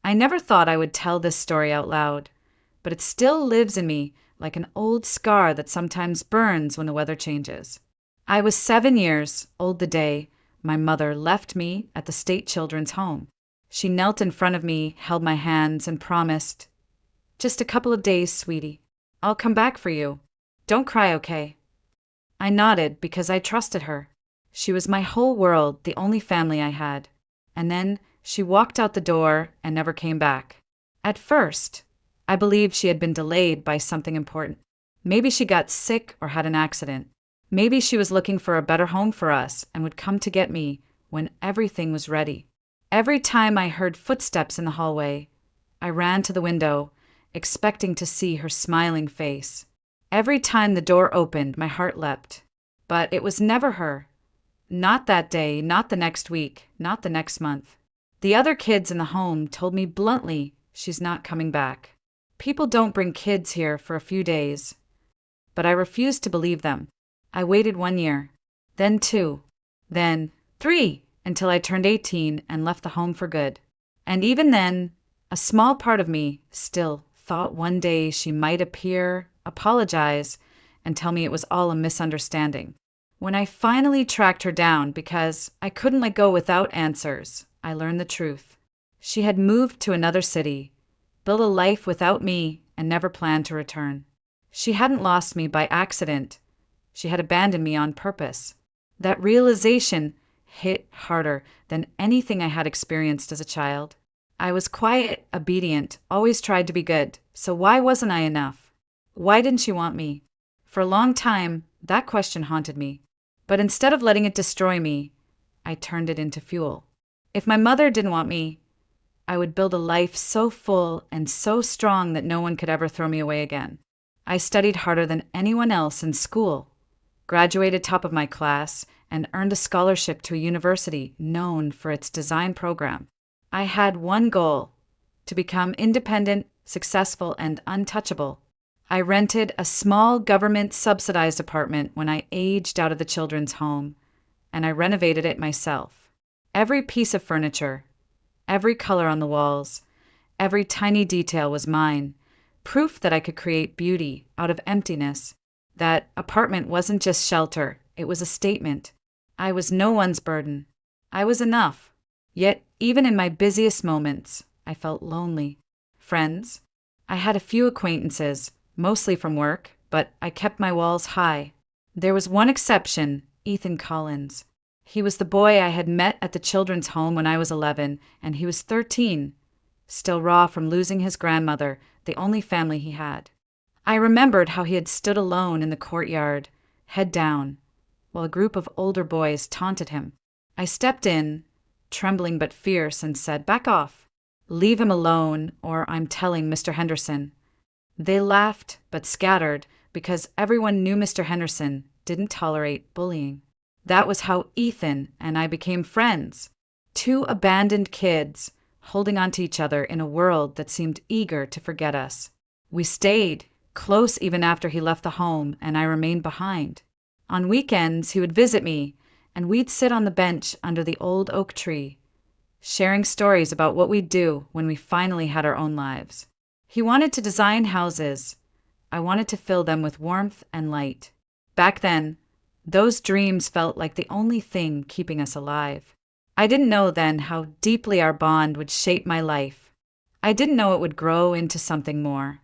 I never thought I would tell this story out loud, but it still lives in me like an old scar that sometimes burns when the weather changes. I was 7 years old the day my mother left me at the state children's home. She knelt in front of me, held my hands, and promised, "Just a couple of days, sweetie. I'll come back for you. Don't cry, okay?" I nodded because I trusted her. She was my whole world, the only family I had. And then she walked out the door and never came back. At first, I believed she had been delayed by something important. Maybe she got sick or had an accident. Maybe she was looking for a better home for us and would come to get me when everything was ready. Every time I heard footsteps in the hallway, I ran to the window, expecting to see her smiling face. Every time the door opened, my heart leapt. But it was never her. Not that day, not the next week, not the next month. The other kids in the home told me bluntly she's not coming back. People don't bring kids here for a few days. But I refused to believe them. I waited 1 year, then 2, then 3, until I turned 18 and left the home for good. And even then, a small part of me still thought one day she might appear, apologize, and tell me it was all a misunderstanding. When I finally tracked her down because I couldn't let go without answers, I learned the truth. She had moved to another city, built a life without me, and never planned to return. She hadn't lost me by accident. She had abandoned me on purpose. That realization hit harder than anything I had experienced as a child. I was quiet, obedient, always tried to be good. So why wasn't I enough? Why didn't she want me? For a long time, that question haunted me. But instead of letting it destroy me, I turned it into fuel. If my mother didn't want me, I would build a life so full and so strong that no one could ever throw me away again. I studied harder than anyone else in school, graduated top of my class, and earned a scholarship to a university known for its design program. I had one goal: to become independent, successful, and untouchable. I rented a small government-subsidized apartment when I aged out of the children's home, and I renovated it myself. Every piece of furniture, every color on the walls, every tiny detail was mine, proof that I could create beauty out of emptiness. That apartment wasn't just shelter, it was a statement. I was no one's burden. I was enough. Yet, even in my busiest moments, I felt lonely. Friends? I had a few acquaintances, mostly from work, but I kept my walls high. There was one exception, Ethan Collins. He was the boy I had met at the children's home when I was 11, and he was 13, still raw from losing his grandmother, the only family he had. I remembered how he had stood alone in the courtyard, head down, while a group of older boys taunted him. I stepped in, trembling but fierce, and said, "Back off. Leave him alone, or I'm telling Mr. Henderson." They laughed but scattered because everyone knew Mr. Henderson didn't tolerate bullying. That was how Ethan and I became friends. Two abandoned kids holding on to each other in a world that seemed eager to forget us. We stayed close even after he left the home, and I remained behind. On weekends, he would visit me, and we'd sit on the bench under the old oak tree, sharing stories about what we'd do when we finally had our own lives. He wanted to design houses. I wanted to fill them with warmth and light. Back then, those dreams felt like the only thing keeping us alive. I didn't know then how deeply our bond would shape my life. I didn't know it would grow into something more,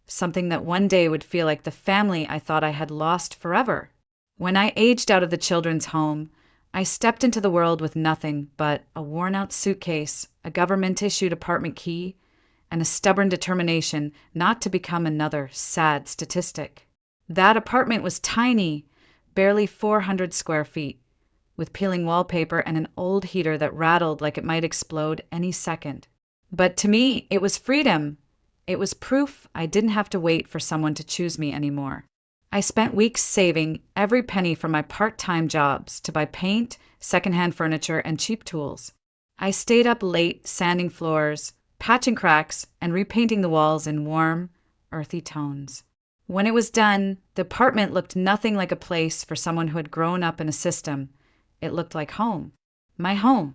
something that one day would feel like the family I thought I had lost forever. When I aged out of the children's home, I stepped into the world with nothing but a worn-out suitcase, a government-issued apartment key, and a stubborn determination not to become another sad statistic. That apartment was tiny, barely 400 square feet, with peeling wallpaper and an old heater that rattled like it might explode any second. But to me, it was freedom. It was proof I didn't have to wait for someone to choose me anymore. I spent weeks saving every penny from my part-time jobs to buy paint, secondhand furniture, and cheap tools. I stayed up late sanding floors, patching cracks, and repainting the walls in warm, earthy tones. When it was done, the apartment looked nothing like a place for someone who had grown up in a system. It looked like home. My home.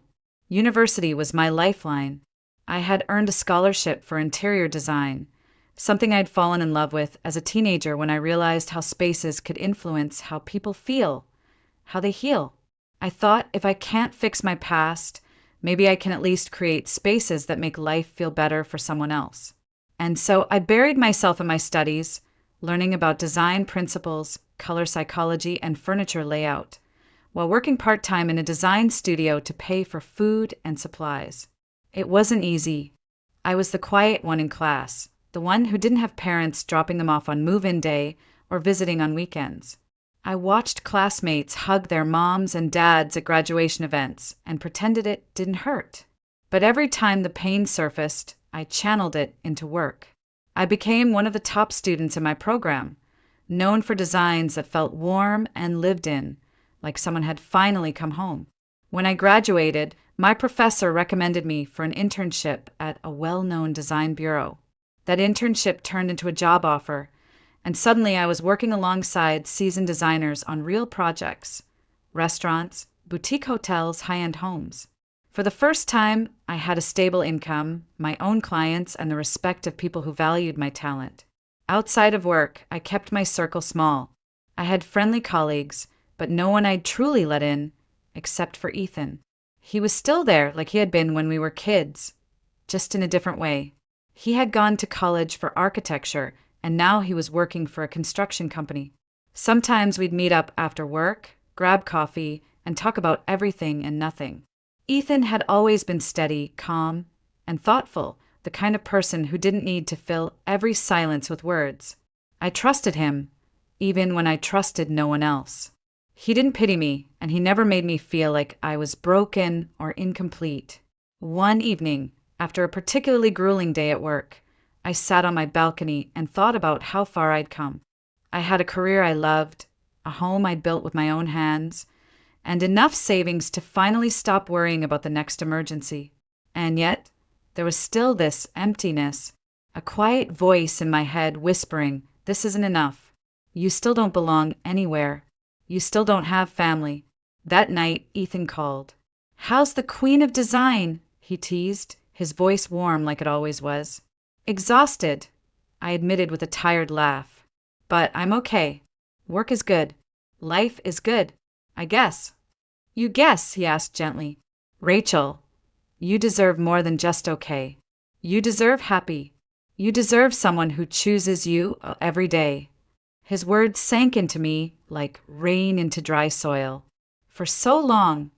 University was my lifeline. I had earned a scholarship for interior design, something I'd fallen in love with as a teenager when I realized how spaces could influence how people feel, how they heal. I thought if I can't fix my past, maybe I can at least create spaces that make life feel better for someone else. And so I buried myself in my studies, learning about design principles, color psychology, and furniture layout, while working part-time in a design studio to pay for food and supplies. It wasn't easy. I was the quiet one in class, the one who didn't have parents dropping them off on move-in day or visiting on weekends. I watched classmates hug their moms and dads at graduation events and pretended it didn't hurt. But every time the pain surfaced, I channeled it into work. I became one of the top students in my program, known for designs that felt warm and lived in, like someone had finally come home. When I graduated, my professor recommended me for an internship at a well-known design bureau. That internship turned into a job offer, and suddenly I was working alongside seasoned designers on real projects: restaurants, boutique hotels, high-end homes. For the first time, I had a stable income, my own clients, and the respect of people who valued my talent. Outside of work, I kept my circle small. I had friendly colleagues, but no one I'd truly let in, except for Ethan. He was still there like he had been when we were kids, just in a different way. He had gone to college for architecture, and now he was working for a construction company. Sometimes we'd meet up after work, grab coffee, and talk about everything and nothing. Ethan had always been steady, calm, and thoughtful, the kind of person who didn't need to fill every silence with words. I trusted him, even when I trusted no one else. He didn't pity me, and he never made me feel like I was broken or incomplete. One evening, after a particularly grueling day at work, I sat on my balcony and thought about how far I'd come. I had a career I loved, a home I built with my own hands, and enough savings to finally stop worrying about the next emergency. And yet, there was still this emptiness, a quiet voice in my head whispering, "This isn't enough. You still don't belong anywhere. You still don't have family." That night, Ethan called. "How's the queen of design?" he teased, his voice warm like it always was. "Exhausted," I admitted with a tired laugh. "But I'm okay. Work is good. Life is good, I guess." "You guess?" he asked gently. "Rachel, you deserve more than just okay. You deserve happy. You deserve someone who chooses you every day." His words sank into me like rain into dry soil. For so long,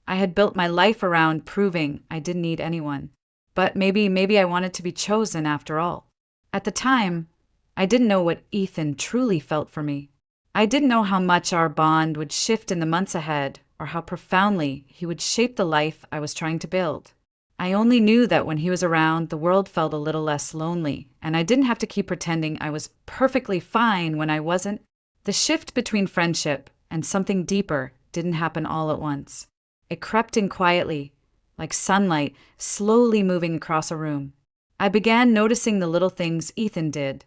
I had built my life around proving I didn't need anyone. But maybe I wanted to be chosen after all. At the time, I didn't know what Ethan truly felt for me. I didn't know how much our bond would shift in the months ahead, or how profoundly he would shape the life I was trying to build. I only knew that when he was around, the world felt a little less lonely, and I didn't have to keep pretending I was perfectly fine when I wasn't. The shift between friendship and something deeper didn't happen all at once. It crept in quietly, like sunlight slowly moving across a room. I began noticing the little things Ethan did,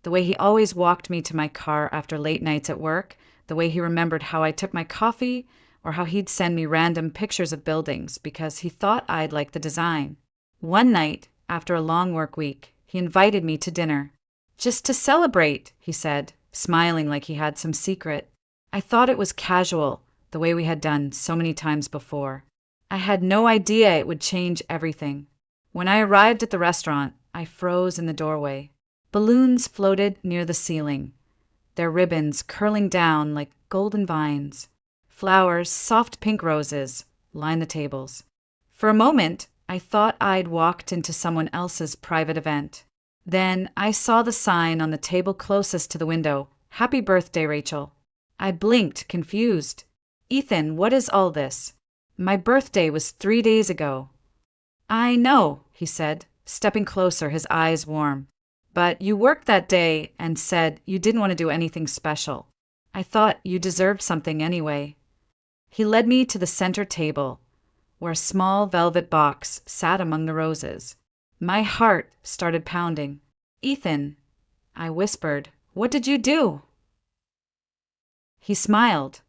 the way he always walked me to my car after late nights at work, the way he remembered how I took my coffee, or how he'd send me random pictures of buildings because he thought I'd like the design. One night, after a long work week, he invited me to dinner. "Just to celebrate," he said, smiling like he had some secret. I thought it was casual, the way we had done so many times before. I had no idea it would change everything. When I arrived at the restaurant, I froze in the doorway. Balloons floated near the ceiling, their ribbons curling down like golden vines. Flowers, soft pink roses, lined the tables. For a moment, I thought I'd walked into someone else's private event. Then I saw the sign on the table closest to the window, "Happy birthday, Rachel." I blinked, confused. "Ethan, what is all this? My birthday was 3 days ago." "I know," he said, stepping closer, his eyes warm. "But you worked that day and said you didn't want to do anything special. I thought you deserved something anyway." He led me to the center table, where a small velvet box sat among the roses. My heart started pounding. "Ethan," I whispered, "what did you do?" He smiled,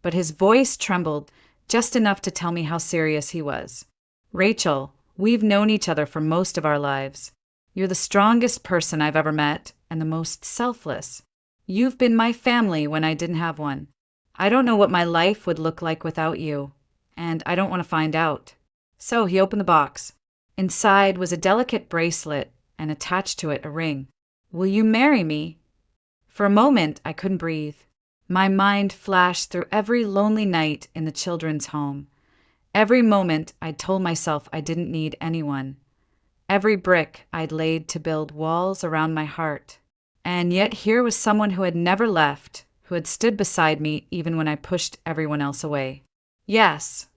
but his voice trembled just enough to tell me how serious he was. "Rachel, We've known each other for most of our lives. You're the strongest person I've ever met and the most selfless. You've been my family when I didn't have one. I don't know what my life would look like without you, and I don't want to find out." So he opened the box. Inside was a delicate bracelet and attached to it a ring. "Will you marry me?" For a moment, I couldn't breathe. My mind flashed through every lonely night in the children's home. Every moment I'd told myself I didn't need anyone. Every brick I'd laid to build walls around my heart. And yet here was someone who had never left, who had stood beside me even when I pushed everyone else away. "Yes,"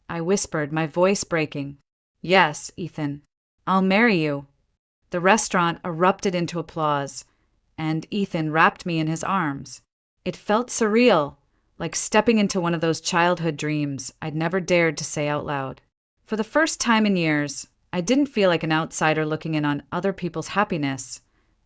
I whispered, my voice breaking. "Yes, Ethan, I'll marry you." The restaurant erupted into applause, and Ethan wrapped me in his arms. It felt surreal, like stepping into one of those childhood dreams I'd never dared to say out loud. For the first time in years, I didn't feel like an outsider looking in on other people's happiness.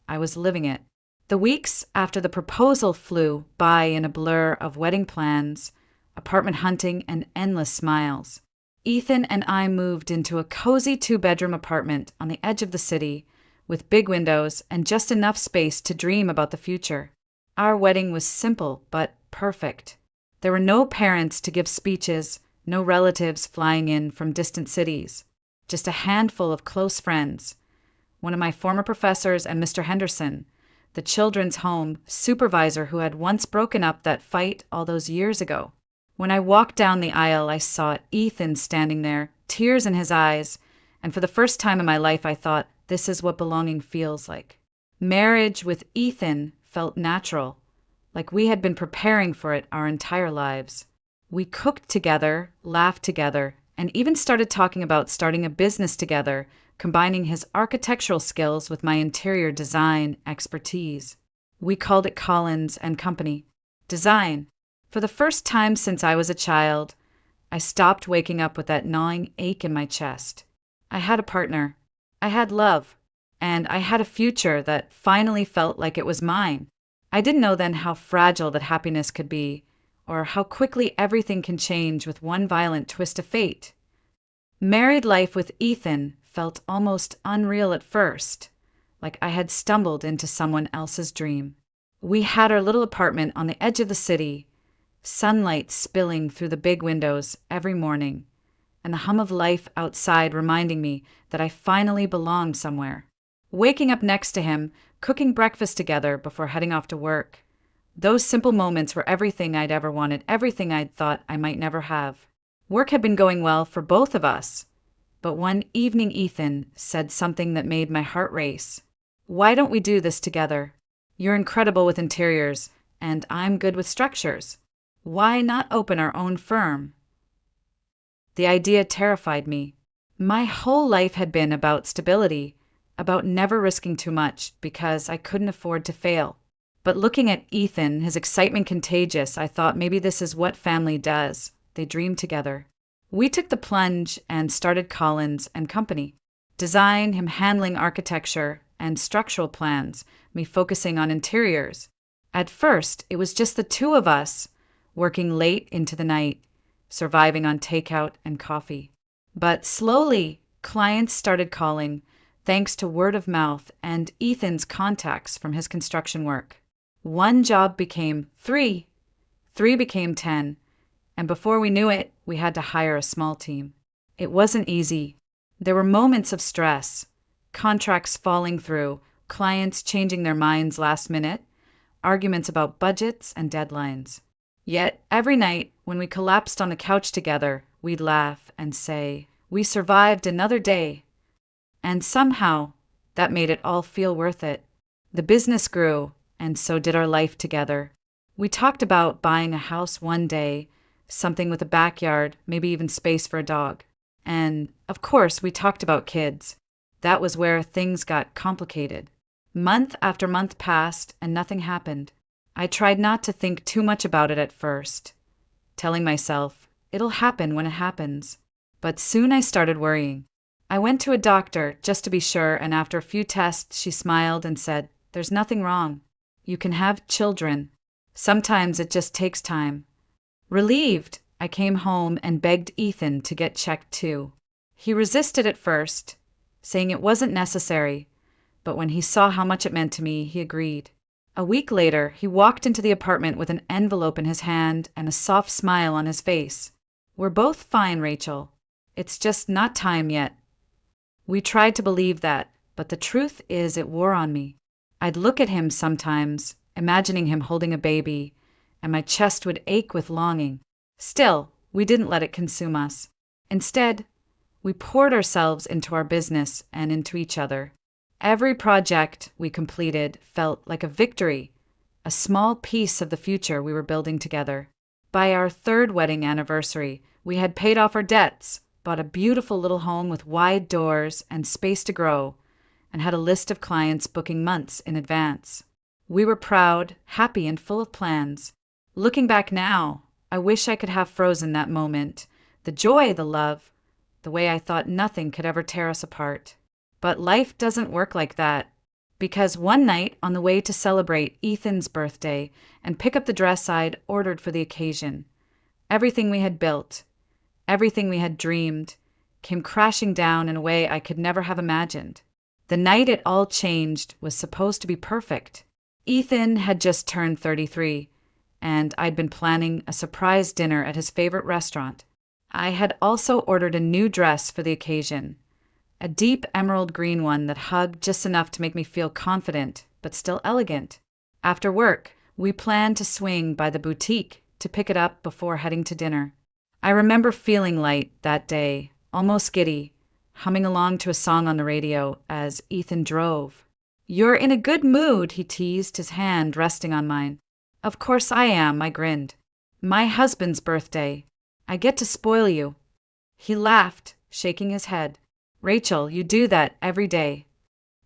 I was living it. The weeks after the proposal flew by in a blur of wedding plans, apartment hunting, and endless smiles. Ethan and I moved into a cozy 2-bedroom apartment on the edge of the city, with big windows and just enough space to dream about the future. Our wedding was simple but perfect. There were no parents to give speeches, no relatives flying in from distant cities, just a handful of close friends. One of my former professors and Mr. Henderson, the children's home supervisor who had once broken up that fight all those years ago. When I walked down the aisle, I saw Ethan standing there, tears in his eyes, and for the first time in my life I thought, this is what belonging feels like. Marriage with Ethan felt natural, like we had been preparing for it our entire lives. We cooked together, laughed together, and even started talking about starting a business together, combining his architectural skills with my interior design expertise. We called it Collins and Company. Design. For the first time since I was a child, I stopped waking up with that gnawing ache in my chest. I had a partner. I had love. And I had a future that finally felt like it was mine. I didn't know then how fragile that happiness could be, or how quickly everything can change with one violent twist of fate. Married life with Ethan felt almost unreal at first, like I had stumbled into someone else's dream. We had our little apartment on the edge of the city, sunlight spilling through the big windows every morning, and the hum of life outside reminding me that I finally belonged somewhere. Waking up next to him, cooking breakfast together before heading off to work. Those simple moments were everything I'd ever wanted, everything I'd thought I might never have. Work had been going well for both of us, but one evening Ethan said something that made my heart race. "Why don't we do this together? You're incredible with interiors, and I'm good with structures. Why not open our own firm?" The idea terrified me. My whole life had been about stability, about never risking too much because I couldn't afford to fail. But looking at Ethan, his excitement contagious, I thought maybe this is what family does. They dream together. We took the plunge and started Collins and Company. Design, him handling architecture and structural plans, me focusing on interiors. At first, it was just the two of us, working late into the night, surviving on takeout and coffee. But slowly, clients started calling, thanks to word of mouth and Ethan's contacts from his construction work. One job became 3, 3 became 10, and before we knew it, we had to hire a small team. It wasn't easy. There were moments of stress, contracts falling through, clients changing their minds last minute, arguments about budgets and deadlines. Yet every night, when we collapsed on the couch together, we'd laugh and say, "We survived another day." And somehow, that made it all feel worth it. The business grew, and so did our life together. We talked about buying a house one day, something with a backyard, maybe even space for a dog. And, of course, we talked about kids. That was where things got complicated. Month after month passed, and nothing happened. I tried not to think too much about it at first, telling myself, it'll happen when it happens. But soon I started worrying. I went to a doctor just to be sure, and after a few tests, she smiled and said, "There's nothing wrong. You can have children. Sometimes it just takes time." Relieved, I came home and begged Ethan to get checked too. He resisted at first, saying it wasn't necessary, but when he saw how much it meant to me, he agreed. A week later, he walked into the apartment with an envelope in his hand and a soft smile on his face. "We're both fine, Rachel. It's just not time yet." We tried to believe that, but the truth is it wore on me. I'd look at him sometimes, imagining him holding a baby, and my chest would ache with longing. Still, we didn't let it consume us. Instead, we poured ourselves into our business and into each other. Every project we completed felt like a victory, a small piece of the future we were building together. By our third wedding anniversary, we had paid off our debts, bought a beautiful little home with wide doors and space to grow, and had a list of clients booking months in advance. We were proud, happy, and full of plans. Looking back now, I wish I could have frozen that moment, the joy, the love, the way I thought nothing could ever tear us apart. But life doesn't work like that, because one night on the way to celebrate Ethan's birthday and pick up the dress I'd ordered for the occasion, everything we had built, everything we had dreamed, came crashing down in a way I could never have imagined. The night it all changed was supposed to be perfect. Ethan had just turned 33, and I'd been planning a surprise dinner at his favorite restaurant. I had also ordered a new dress for the occasion, a deep emerald green one that hugged just enough to make me feel confident, but still elegant. After work, we planned to swing by the boutique to pick it up before heading to dinner. I remember feeling light that day, almost giddy, humming along to a song on the radio as Ethan drove. "You're in a good mood," he teased, his hand resting on mine. "Of course I am," I grinned. "My husband's birthday. I get to spoil you." He laughed, shaking his head. "Rachel, you do that every day."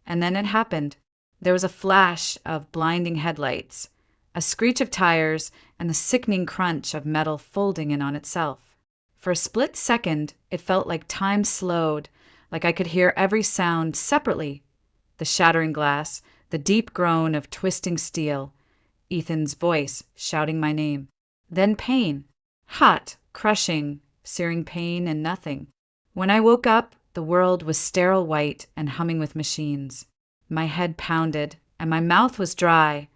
And then it happened. There was a flash of blinding headlights, a screech of tires, and the sickening crunch of metal folding in on itself. For a split second, it felt like time slowed, like I could hear every sound separately. The shattering glass, the deep groan of twisting steel, Ethan's voice shouting my name. Then pain. Hot, crushing, searing pain and nothing. When I woke up, the world was sterile white and humming with machines. My head pounded, and my mouth was dry,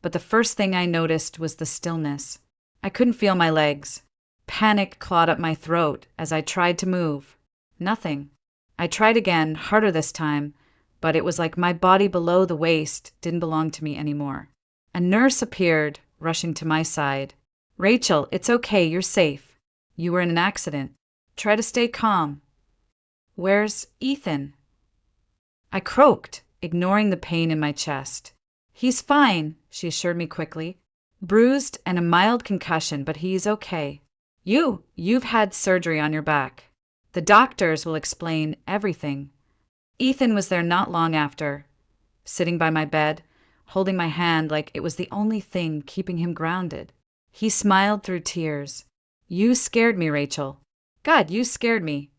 but the first thing I noticed was the stillness. I couldn't feel my legs. Panic clawed up my throat as I tried to move. Nothing. I tried again, harder this time, but it was like my body below the waist didn't belong to me anymore. A nurse appeared, rushing to my side. "Rachel, it's okay, you're safe. You were in an accident. Try to stay calm." "Where's Ethan?" I croaked, ignoring the pain in my chest. "He's fine," she assured me quickly. "Bruised and a mild concussion, but he's okay. You've had surgery on your back. The doctors will explain everything." Ethan was there not long after, sitting by my bed, holding my hand like it was the only thing keeping him grounded. He smiled through tears. "You scared me, Rachel. God, you scared me."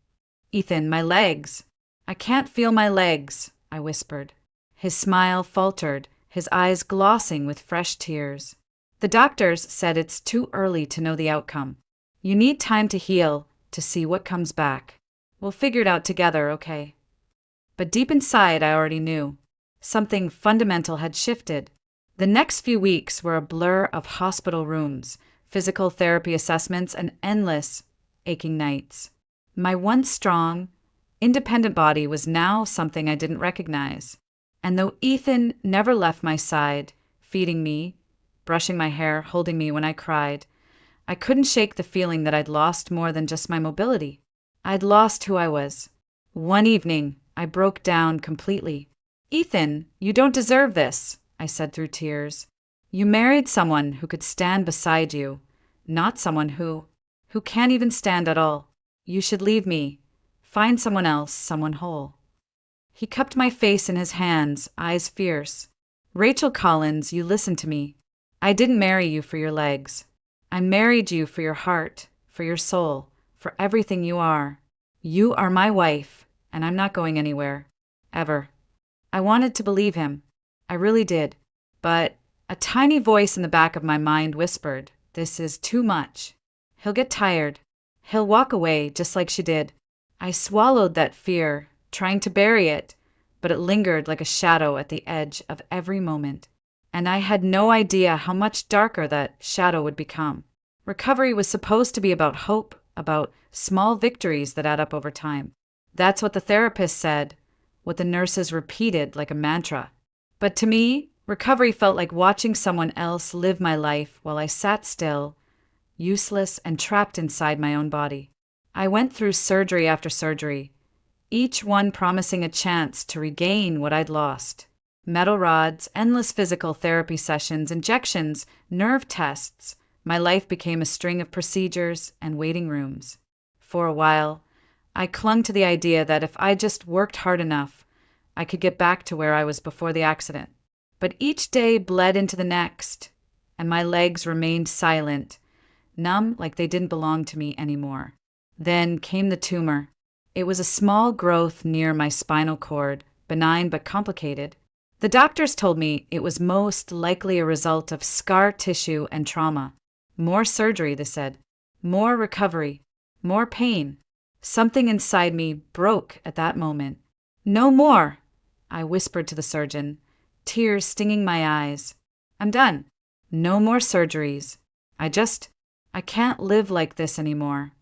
"Ethan, my legs." "I can't feel my legs," I whispered. His smile faltered, his eyes glossing with fresh tears. "The doctors said it's too early to know the outcome. You need time to heal, to see what comes back. We'll figure it out together, okay?" But deep inside, I already knew. Something fundamental had shifted. The next few weeks were a blur of hospital rooms, physical therapy assessments, and endless, aching nights. My once strong, independent body was now something I didn't recognize. And though Ethan never left my side, feeding me, brushing my hair, holding me when I cried, I couldn't shake the feeling that I'd lost more than just my mobility. I'd lost who I was. One evening, I broke down completely. "Ethan, you don't deserve this," I said through tears. "You married someone who could stand beside you, not someone who can't even stand at all. You should leave me. Find someone else, someone whole." He cupped my face in his hands, eyes fierce. "Rachel Collins, you listen to me. I didn't marry you for your legs. I married you for your heart, for your soul, for everything you are. You are my wife, and I'm not going anywhere. Ever." I wanted to believe him. I really did. But a tiny voice in the back of my mind whispered, "This is too much. He'll get tired. He'll walk away just like she did. I swallowed that fear, trying to bury it, but it lingered like a shadow at the edge of every moment. And I had no idea how much darker that shadow would become. Recovery was supposed to be about hope, about small victories that add up over time. That's what the therapist said, what the nurses repeated like a mantra. But to me, recovery felt like watching someone else live my life while I sat still, useless and trapped inside my own body. I went through surgery after surgery, each one promising a chance to regain what I'd lost. Metal rods, endless physical therapy sessions, injections, nerve tests. My life became a string of procedures and waiting rooms. For a while, I clung to the idea that if I just worked hard enough, I could get back to where I was before the accident. But each day bled into the next, and my legs remained silent, numb like they didn't belong to me anymore. Then came the tumor. It was a small growth near my spinal cord, benign but complicated. The doctors told me it was most likely a result of scar tissue and trauma. More surgery, they said. More recovery. More pain. Something inside me broke at that moment. No more, I whispered to the surgeon, tears stinging my eyes. I'm done. No more surgeries. I can't live like this anymore.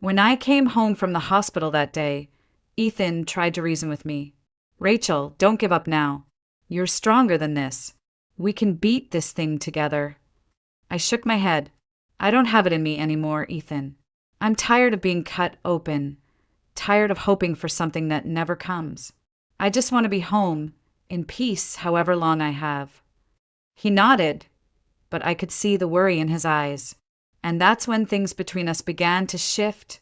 When I came home from the hospital that day, Ethan tried to reason with me. Rachel, don't give up now. You're stronger than this. We can beat this thing together. I shook my head. I don't have it in me anymore, Ethan. I'm tired of being cut open, tired of hoping for something that never comes. I just want to be home, in peace, however long I have. He nodded, but I could see the worry in his eyes. And that's when things between us began to shift,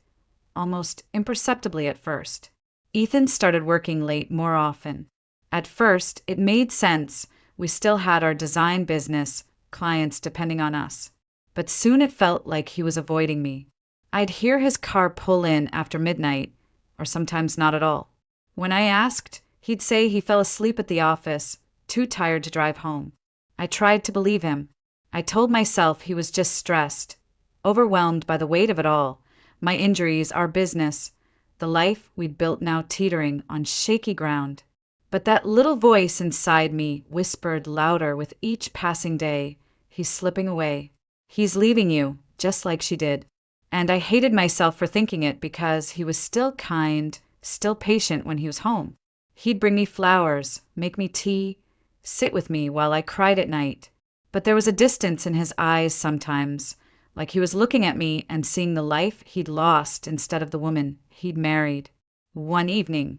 almost imperceptibly at first. Ethan started working late more often. At first, it made sense. We still had our design business, clients depending on us. But soon it felt like he was avoiding me. I'd hear his car pull in after midnight, or sometimes not at all. When I asked, he'd say he fell asleep at the office, too tired to drive home. I tried to believe him. I told myself he was just stressed, overwhelmed by the weight of it all, my injuries, our business, the life we'd built now teetering on shaky ground. But that little voice inside me whispered louder with each passing day, he's slipping away. He's leaving you, just like she did. And I hated myself for thinking it because he was still kind, still patient when he was home. He'd bring me flowers, make me tea, sit with me while I cried at night. But there was a distance in his eyes sometimes, like he was looking at me and seeing the life he'd lost instead of the woman he'd married. One evening,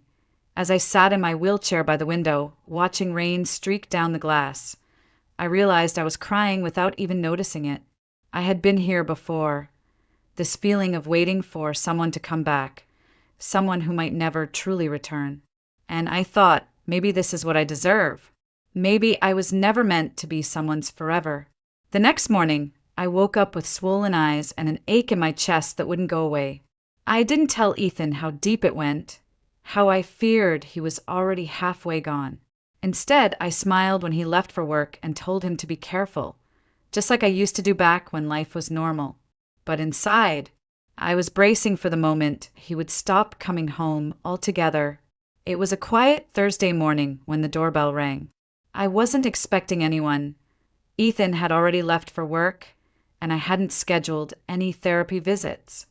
as I sat in my wheelchair by the window, watching rain streak down the glass, I realized I was crying without even noticing it. I had been here before. This feeling of waiting for someone to come back, someone who might never truly return. And I thought, maybe this is what I deserve. Maybe I was never meant to be someone's forever. The next morning, I woke up with swollen eyes and an ache in my chest that wouldn't go away. I didn't tell Ethan how deep it went, how I feared he was already halfway gone. Instead, I smiled when he left for work and told him to be careful, just like I used to do back when life was normal. But inside, I was bracing for the moment he would stop coming home altogether. It was a quiet Thursday morning when the doorbell rang. I wasn't expecting anyone. Ethan had already left for work, and I hadn't scheduled any therapy visits.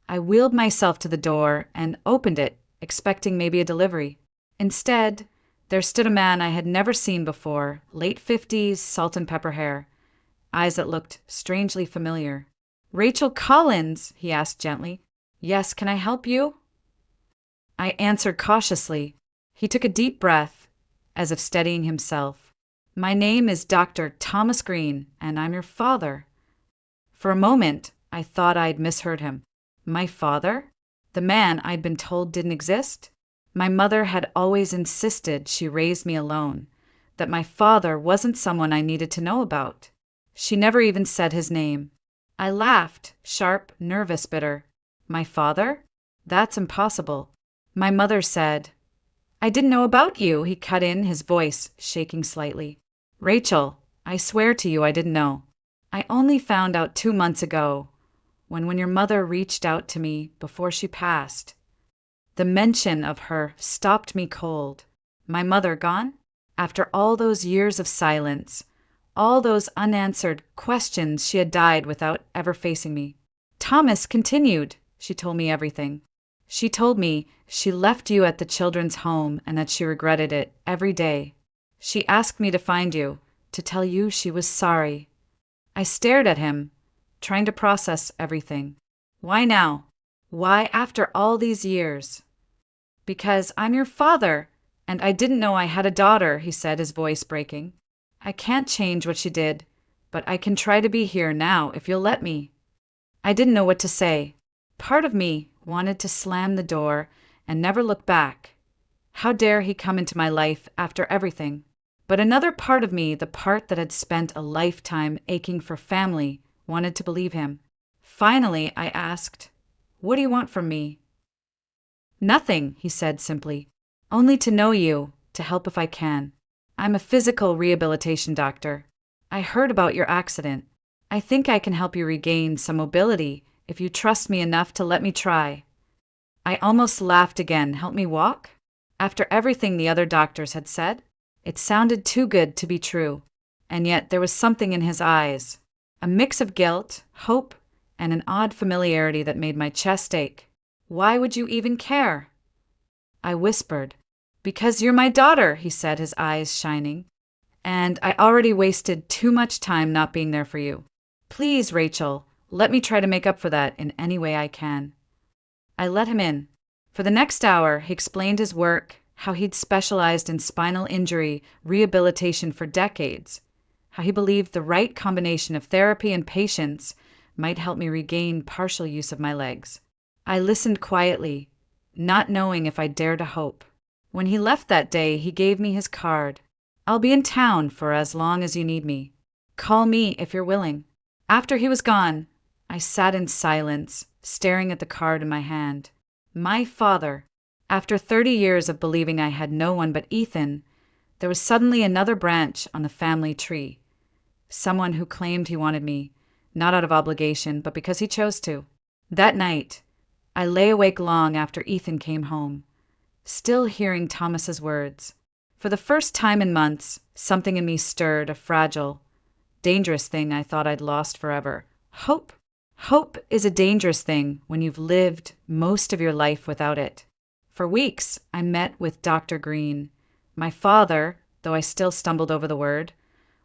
I wheeled myself to the door and opened it, expecting maybe a delivery. Instead, there stood a man I had never seen before, late 50s, salt and pepper hair, eyes that looked strangely familiar. "Rachel Collins," he asked gently. "Yes, can I help you?" I answered cautiously. He took a deep breath, as if steadying himself. "My name is Dr. Thomas Green, and I'm your father." For a moment, I thought I'd misheard him. My father? The man I'd been told didn't exist? My mother had always insisted she raised me alone, that my father wasn't someone I needed to know about. She never even said his name. I laughed, sharp, nervous, bitter. My father? That's impossible. My mother said, "I didn't know about you," he cut in, his voice shaking slightly. "Rachel, I swear to you I didn't know. I only found out 2 months ago, when your mother reached out to me before she passed." The mention of her stopped me cold. My mother gone? After all those years of silence, all those unanswered questions, she had died without ever facing me. Thomas continued. She told me everything. She told me she left you at the children's home and that she regretted it every day. She asked me to find you, to tell you she was sorry. I stared at him, trying to process everything. Why now? Why after all these years? Because I'm your father, and I didn't know I had a daughter, he said, his voice breaking. I can't change what she did, but I can try to be here now if you'll let me. I didn't know what to say. Part of me wanted to slam the door and never look back. How dare he come into my life after everything? But another part of me, the part that had spent a lifetime aching for family, wanted to believe him. Finally, I asked, "What do you want from me?" "Nothing," he said simply. "Only to know you, to help if I can. I'm a physical rehabilitation doctor. I heard about your accident. I think I can help you regain some mobility if you trust me enough to let me try." I almost laughed again. Help me walk? After everything the other doctors had said? It sounded too good to be true. And yet there was something in his eyes, a mix of guilt, hope, and an odd familiarity that made my chest ache. "Why would you even care?" I whispered. "Because you're my daughter," he said, his eyes shining. "And I already wasted too much time not being there for you. Please, Rachel, let me try to make up for that in any way I can." I let him in. For the next hour, he explained his work, how he'd specialized in spinal injury rehabilitation for decades, how he believed the right combination of therapy and patience might help me regain partial use of my legs. I listened quietly, not knowing if I dared to hope. When he left that day, he gave me his card. "I'll be in town for as long as you need me. Call me if you're willing." After he was gone, I sat in silence, staring at the card in my hand. My father. After 30 years of believing I had no one but Ethan, there was suddenly another branch on the family tree. Someone who claimed he wanted me, not out of obligation, but because he chose to. That night, I lay awake long after Ethan came home, still hearing Thomas's words. For the first time in months, something in me stirred, a fragile, dangerous thing I thought I'd lost forever. Hope. Hope is a dangerous thing when you've lived most of your life without it. For weeks, I met with Dr. Green, my father, though I still stumbled over the word,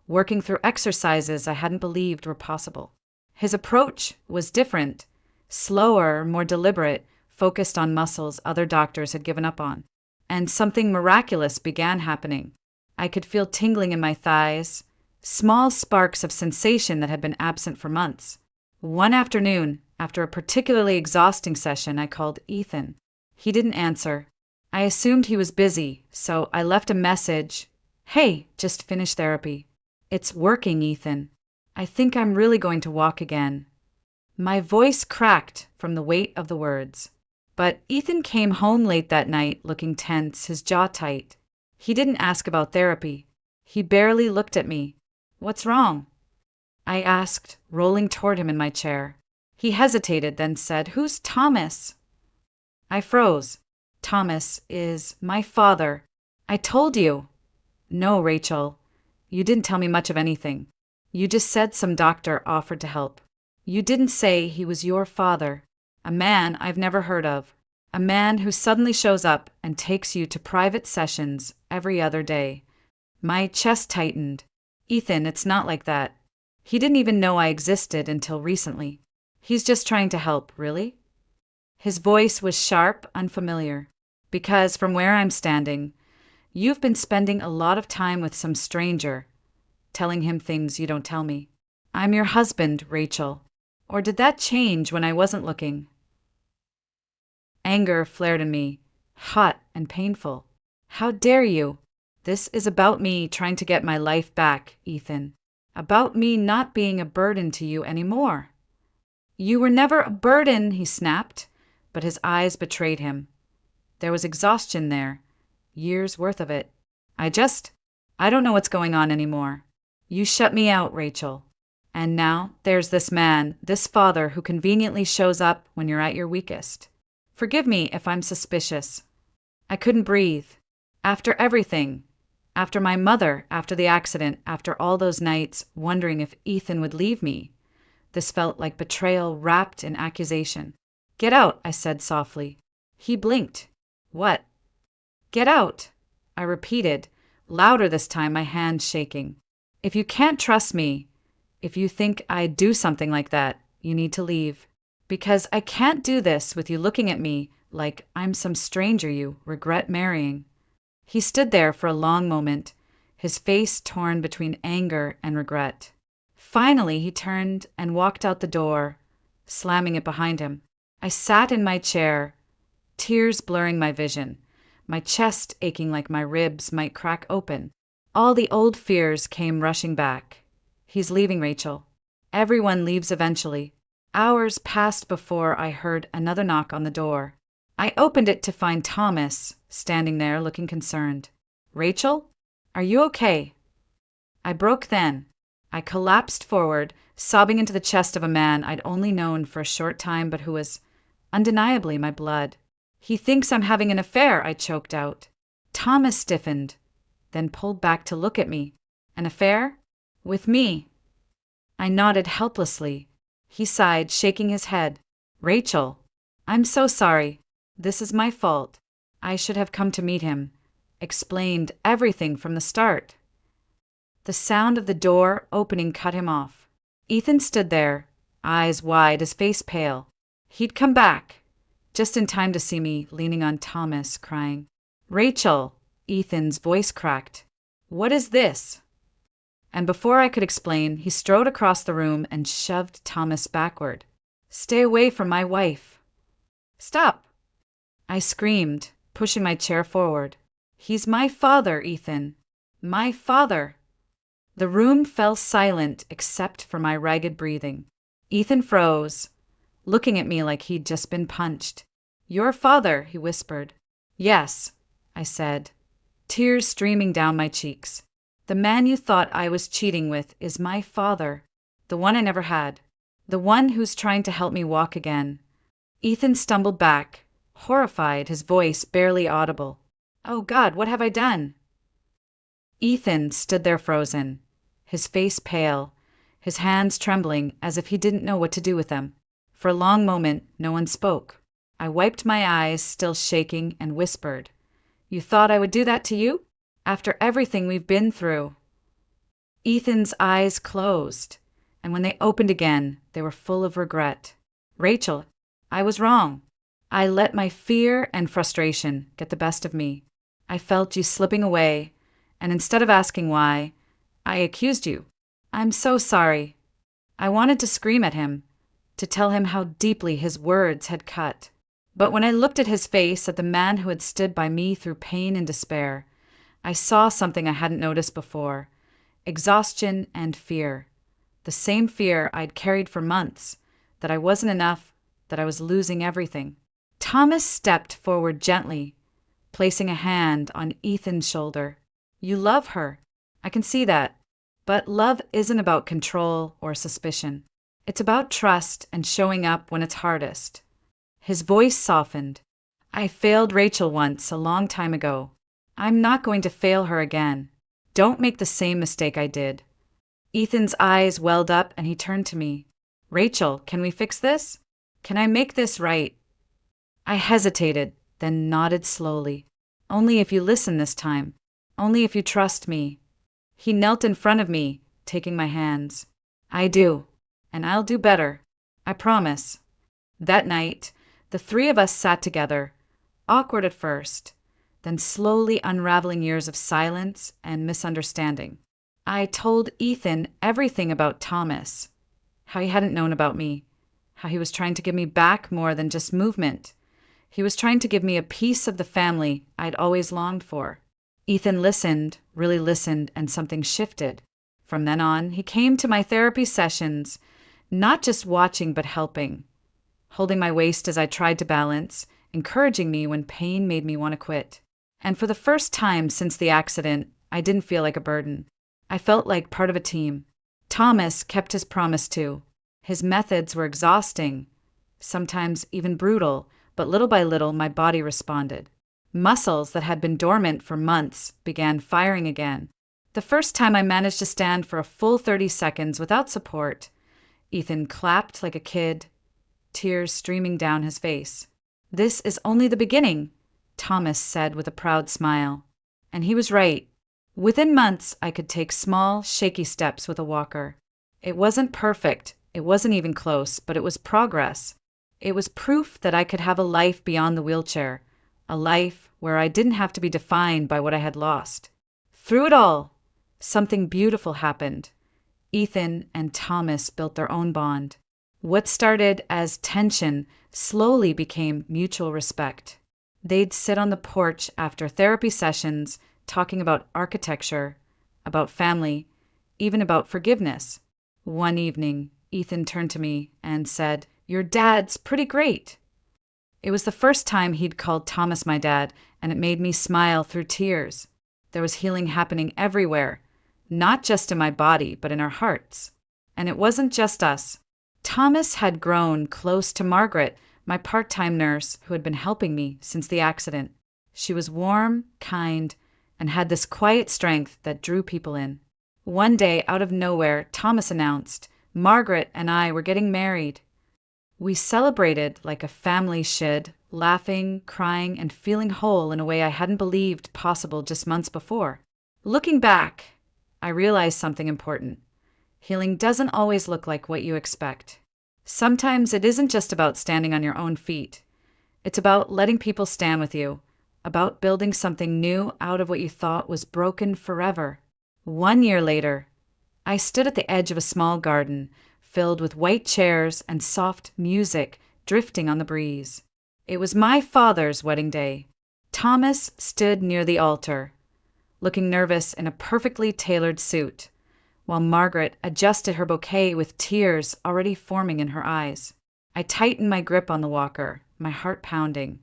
working through exercises I hadn't believed were possible. His approach was different, slower, more deliberate, focused on muscles other doctors had given up on. And something miraculous began happening. I could feel tingling in my thighs, small sparks of sensation that had been absent for months. One afternoon, after a particularly exhausting session, I called Ethan. He didn't answer. I assumed he was busy, so I left a message. "Hey, just finished therapy. It's working, Ethan. I think I'm really going to walk again." My voice cracked from the weight of the words. But Ethan came home late that night, looking tense, his jaw tight. He didn't ask about therapy. He barely looked at me. "What's wrong?" I asked, rolling toward him in my chair. He hesitated, then said, "Who's Thomas?" I froze. "Thomas is my father. I told you." "No, Rachel. You didn't tell me much of anything. You just said some doctor offered to help. You didn't say he was your father. A man I've never heard of. A man who suddenly shows up and takes you to private sessions every other day." My chest tightened. "Ethan, it's not like that. He didn't even know I existed until recently. He's just trying to help, really?" His voice was sharp, unfamiliar. "Because from where I'm standing, you've been spending a lot of time with some stranger, telling him things you don't tell me. I'm your husband, Rachel. Or did that change when I wasn't looking?" Anger flared in me, hot and painful. "How dare you? This is about me trying to get my life back, Ethan. About me not being a burden to you anymore." "You were never a burden," he snapped, but his eyes betrayed him. There was exhaustion there, years worth of it. I don't know what's going on anymore. You shut me out, Rachel. And now there's this man, this father who conveniently shows up when you're at your weakest. Forgive me if I'm suspicious. I couldn't breathe. After everything, after my mother, after the accident, after all those nights wondering if Ethan would leave me, this felt like betrayal wrapped in accusation. Get out, I said softly. He blinked. What? Get out, I repeated, louder this time, my hand shaking. If you can't trust me, if you think I'd do something like that, you need to leave. Because I can't do this with you looking at me like I'm some stranger you regret marrying. He stood there for a long moment, his face torn between anger and regret. Finally, he turned and walked out the door, slamming it behind him. I sat in my chair, tears blurring my vision, my chest aching like my ribs might crack open. All the old fears came rushing back. He's leaving, Rachel. Everyone leaves eventually. Hours passed before I heard another knock on the door. I opened it to find Thomas standing there looking concerned. Rachel? Are you okay? I broke then. I collapsed forward, sobbing into the chest of a man I'd only known for a short time but who was undeniably my blood. He thinks I'm having an affair, I choked out. Thomas stiffened, then pulled back to look at me. An affair? With me? I nodded helplessly. He sighed, shaking his head. Rachel, I'm so sorry. This is my fault. I should have come to meet him. Explained everything from the start. The sound of the door opening cut him off. Ethan stood there, eyes wide, his face pale. He'd come back, just in time to see me leaning on Thomas, crying. Rachel, Ethan's voice cracked. What is this? And before I could explain, he strode across the room and shoved Thomas backward. Stay away from my wife. Stop! I screamed, pushing my chair forward. He's my father, Ethan. My father. The room fell silent except for my ragged breathing. Ethan froze, looking at me like he'd just been punched. Your father, he whispered. Yes, I said, tears streaming down my cheeks. The man you thought I was cheating with is my father, the one I never had, the one who's trying to help me walk again. Ethan stumbled back, horrified, his voice barely audible. Oh God, what have I done? Ethan stood there frozen, his face pale, his hands trembling as if he didn't know what to do with them. For a long moment, no one spoke. I wiped my eyes, still shaking, and whispered, You thought I would do that to you? After everything we've been through. Ethan's eyes closed, and when they opened again, they were full of regret. Rachel, I was wrong. I let my fear and frustration get the best of me. I felt you slipping away, and instead of asking why, I accused you. I'm so sorry. I wanted to scream at him, to tell him how deeply his words had cut. But when I looked at his face, at the man who had stood by me through pain and despair, I saw something I hadn't noticed before. Exhaustion and fear. The same fear I'd carried for months, that I wasn't enough, that I was losing everything. Thomas stepped forward gently, placing a hand on Ethan's shoulder. You love her. I can see that. But love isn't about control or suspicion. It's about trust and showing up when it's hardest. His voice softened. I failed Rachel once, a long time ago. I'm not going to fail her again. Don't make the same mistake I did. Ethan's eyes welled up and he turned to me. Rachel, can we fix this? Can I make this right? I hesitated, then nodded slowly. Only if you listen this time. Only if you trust me. He knelt in front of me, taking my hands. I do, and I'll do better. I promise. That night, the three of us sat together, awkward at first, then slowly unraveling years of silence and misunderstanding. I told Ethan everything about Thomas, how he hadn't known about me, how he was trying to give me back more than just movement. He was trying to give me a piece of the family I'd always longed for. Ethan listened, really listened, and something shifted. From then on, he came to my therapy sessions, not just watching but helping, holding my waist as I tried to balance, encouraging me when pain made me want to quit. And for the first time since the accident, I didn't feel like a burden. I felt like part of a team. Thomas kept his promise too. His methods were exhausting, sometimes even brutal, but little by little my body responded. Muscles that had been dormant for months began firing again. The first time I managed to stand for a full 30 seconds without support, Ethan clapped like a kid, tears streaming down his face. "This is only the beginning," Thomas said with a proud smile. And he was right. Within months, I could take small, shaky steps with a walker. It wasn't perfect, it wasn't even close, but it was progress. It was proof that I could have a life beyond the wheelchair, a life where I didn't have to be defined by what I had lost. Through it all, something beautiful happened. Ethan and Thomas built their own bond. What started as tension slowly became mutual respect. They'd sit on the porch after therapy sessions, talking about architecture, about family, even about forgiveness. One evening, Ethan turned to me and said, "Your dad's pretty great." It was the first time he'd called Thomas my dad, and it made me smile through tears. There was healing happening everywhere, not just in my body, but in our hearts. And it wasn't just us. Thomas had grown close to Margaret, my part-time nurse who had been helping me since the accident. She was warm, kind, and had this quiet strength that drew people in. One day, out of nowhere, Thomas announced, "Margaret and I were getting married." We celebrated like a family should, laughing, crying, and feeling whole in a way I hadn't believed possible just months before. Looking back, I realized something important. Healing doesn't always look like what you expect. Sometimes it isn't just about standing on your own feet. It's about letting people stand with you, about building something new out of what you thought was broken forever. 1 year later, I stood at the edge of a small garden, filled with white chairs and soft music drifting on the breeze. It was my father's wedding day. Thomas stood near the altar, looking nervous in a perfectly tailored suit, while Margaret adjusted her bouquet with tears already forming in her eyes. I tightened my grip on the walker, my heart pounding.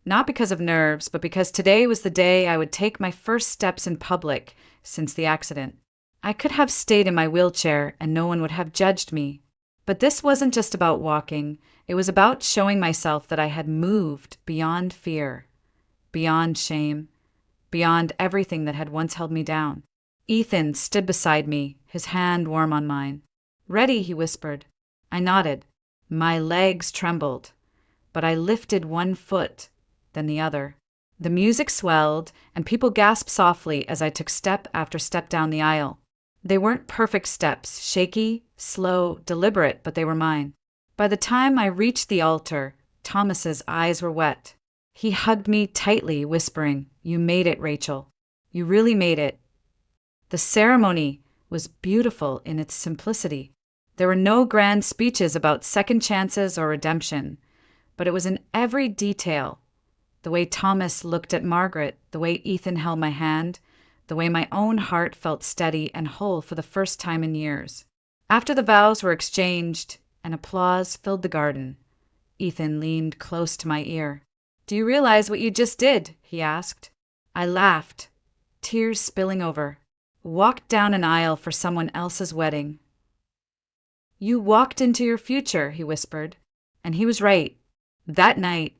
Not because of nerves, but because today was the day I would take my first steps in public since the accident. I could have stayed in my wheelchair and no one would have judged me. But this wasn't just about walking. It was about showing myself that I had moved beyond fear, beyond shame, beyond everything that had once held me down. Ethan stood beside me, his hand warm on mine. "Ready," he whispered. I nodded. My legs trembled, but I lifted one foot, then the other. The music swelled, and people gasped softly as I took step after step down the aisle. They weren't perfect steps, shaky, slow, deliberate, but they were mine. By the time I reached the altar, Thomas's eyes were wet. He hugged me tightly, whispering, "You made it, Rachel. You really made it." The ceremony was beautiful in its simplicity. There were no grand speeches about second chances or redemption, but it was in every detail. The way Thomas looked at Margaret, the way Ethan held my hand, the way my own heart felt steady and whole for the first time in years. After the vows were exchanged and applause filled the garden, Ethan leaned close to my ear. "Do you realize what you just did?" he asked. I laughed, tears spilling over. "Walked down an aisle for someone else's wedding." "You walked into your future," he whispered. And he was right. That night,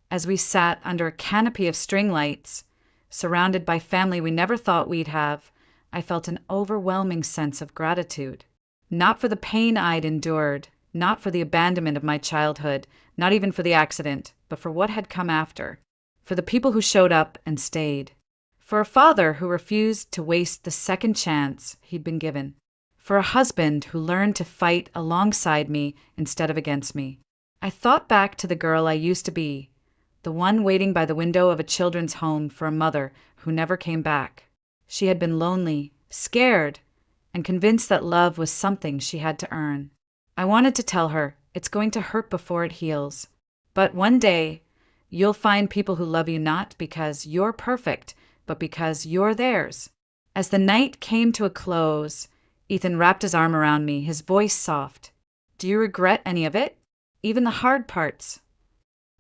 as we sat under a canopy of string lights, surrounded by family we never thought we'd have, I felt an overwhelming sense of gratitude. Not for the pain I'd endured, not for the abandonment of my childhood, not even for the accident, but for what had come after. For the people who showed up and stayed. For a father who refused to waste the second chance he'd been given. For a husband who learned to fight alongside me instead of against me. I thought back to the girl I used to be, the one waiting by the window of a children's home for a mother who never came back. She had been lonely, scared, and convinced that love was something she had to earn. I wanted to tell her, it's going to hurt before it heals. But one day, you'll find people who love you not because you're perfect, but because you're theirs. As the night came to a close, Ethan wrapped his arm around me, his voice soft. "Do you regret any of it? Even the hard parts?"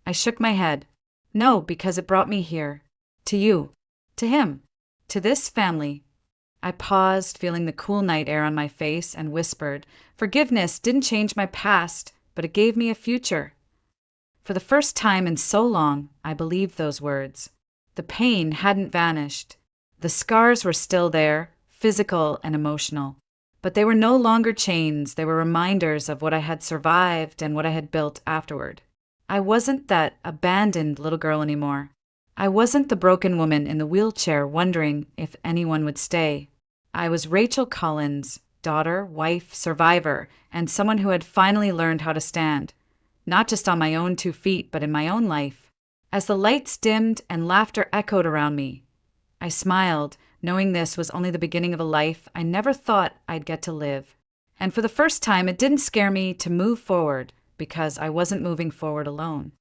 I shook my head. "No, because it brought me here. To you. To him. To this family." I paused, feeling the cool night air on my face, and whispered, "Forgiveness didn't change my past, but it gave me a future." For the first time in so long, I believed those words. The pain hadn't vanished. The scars were still there, physical and emotional. But they were no longer chains, they were reminders of what I had survived and what I had built afterward. I wasn't that abandoned little girl anymore. I wasn't the broken woman in the wheelchair wondering if anyone would stay. I was Rachel Collins, daughter, wife, survivor, and someone who had finally learned how to stand, not just on my own 2 feet, but in my own life. As the lights dimmed and laughter echoed around me, I smiled, knowing this was only the beginning of a life I never thought I'd get to live. And for the first time, it didn't scare me to move forward because I wasn't moving forward alone.